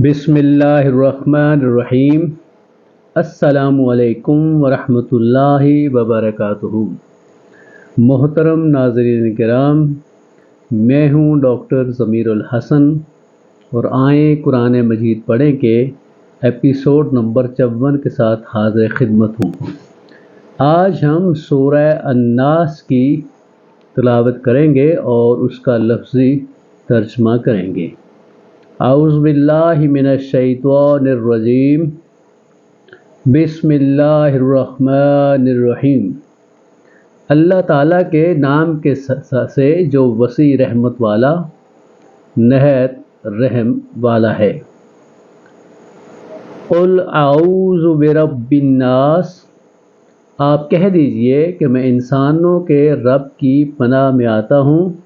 बिस्मिल्लाहिर्रहमानिर्रहीम। अस्सलामु अलैकुम वरहमतुल्लाहि वबरकातुहू। मोहतरम नाज़रीन किराम, मैं हूँ डॉक्टर ज़मीरुल हसन और आए कुरान मजीद पढ़ें के एपिसोड नंबर 54 के साथ हाज़िर खिदमत हूँ। आज हम सूरह अन्नास की तिलावत करेंगे और उसका लफ्ज़ी तर्जमा करेंगे। औज़ु बिल्लाहि मिनश शैतानिर रजीम। बिस्मिल्लाहिर्रहमानिर्रहीम। अल्लाह ताला के नाम के से जो वसी रहमत वाला नहायत रहम वाला है। क़ुल औज़ु बिरब्बिन नास, आप कह दीजिए कि मैं इंसानों के रब की पनाह में आता हूँ।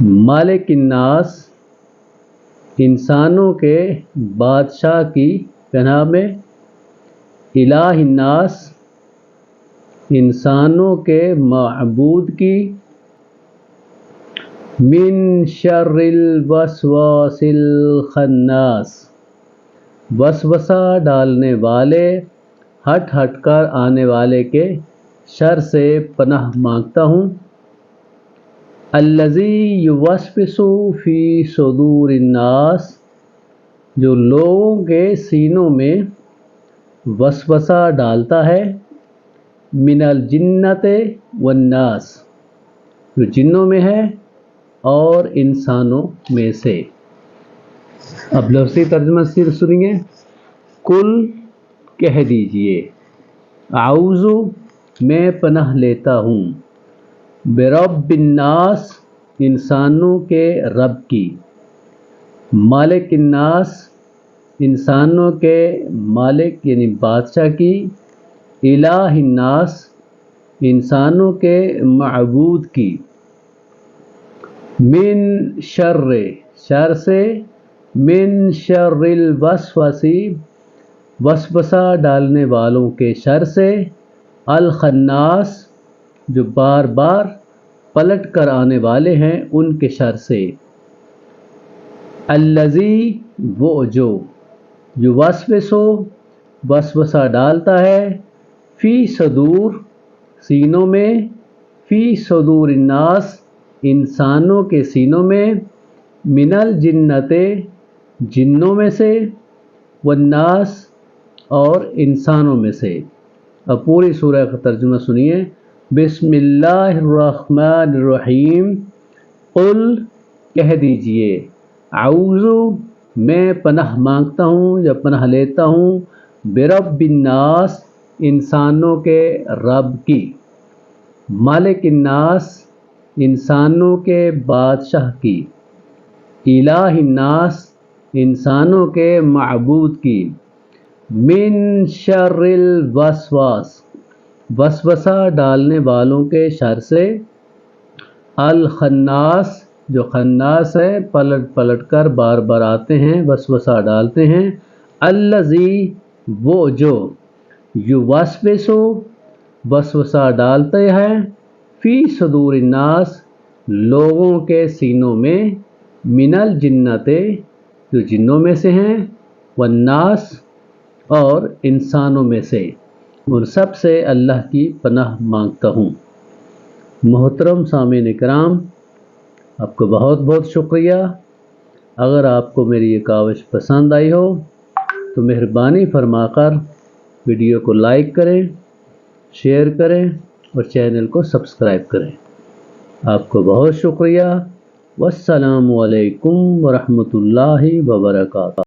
मालिकिन नास, इंसानों के बादशाह की पनाह में। इलाहिन नास, इंसानों के माबूद की। मिन शर्रिल वसवासिल खन्नास, वसवसा डालने वाले हट हट कर आने वाले के शर से पनाह मांगता हूँ। अल्लज़ी युवस्विसु फ़ी सुदूरिन नास, जो लोगों के सीनों में वसवसा डालता है। मिनल जिन्नते वन्नास, जो जिन्नों में है और इंसानों में से। अब लफ्ज़ी तर्जुमा सिर्फ सुनिए। कुल, कह दीजिए। आउज़ु, मैं पनाह लेता हूँ। बिरब्बिन नास, इंसानों के रब की। मालिकिन नास, इंसानों के मालिक यानी बादशाह की। इलाहिन नास, इंसानों के माबूद की। मिन शर्रे, शर से। मिन शर्रिल वसवसी, वसवसा डालने वालों के शर से। अल खन्नास, जो बार बार पलट कर आने वाले हैं उनके शर से। अल्लज़ी, वो जो। युवस्विसु, वसवसा डालता है। फ़ी सदूर, सीनों में। फ़ी सदूरिन नास, इंसानों के सीनों में। मिनल जिन्नते, जिन्नों में से। वन्नास, और इंसानों में से। अब पूरी सूरह का तर्जुमा सुनिए। बिस्मिल्लाहिर्रहमानिर्रहीम। क़ुल, कह दीजिए। औज़ु, मैं पनाह मांगता हूँ या पनाह लेता हूँ। बिरब्बिन नास, इंसानों के रब की। मालिकिन नास, इंसानों के बादशाह की। इलाहिन नास, इंसानों के माबूद की। मिन शर्रिल वसवास, वसवसा डालने वालों के शर से। अल खन्नास, जो खन्नास है पलट पलट कर बार बार आते हैं वसवसा डालते हैं। अल्लज़ी, वो जो। युवस्विसु, वसवसा डालते हैं। फ़ी सुदूरिन नास, लोगों के सीनों में। मिनल जिन्नते, जो जिन्नों में से हैं। वन्नास, और इंसानों में से। उन सब से अल्लाह की पनाह मांगता हूँ। मोहतरम सामीन इकराम, आपको बहुत बहुत शुक्रिया। अगर आपको मेरी ये काविश पसंद आई हो तो मेहरबानी फरमाकर वीडियो को लाइक करें, शेयर करें और चैनल को सब्सक्राइब करें। आपको बहुत शुक्रिया। वस्सलामु अलैकुम वरहमतुल्लाहि वबरकातुहू।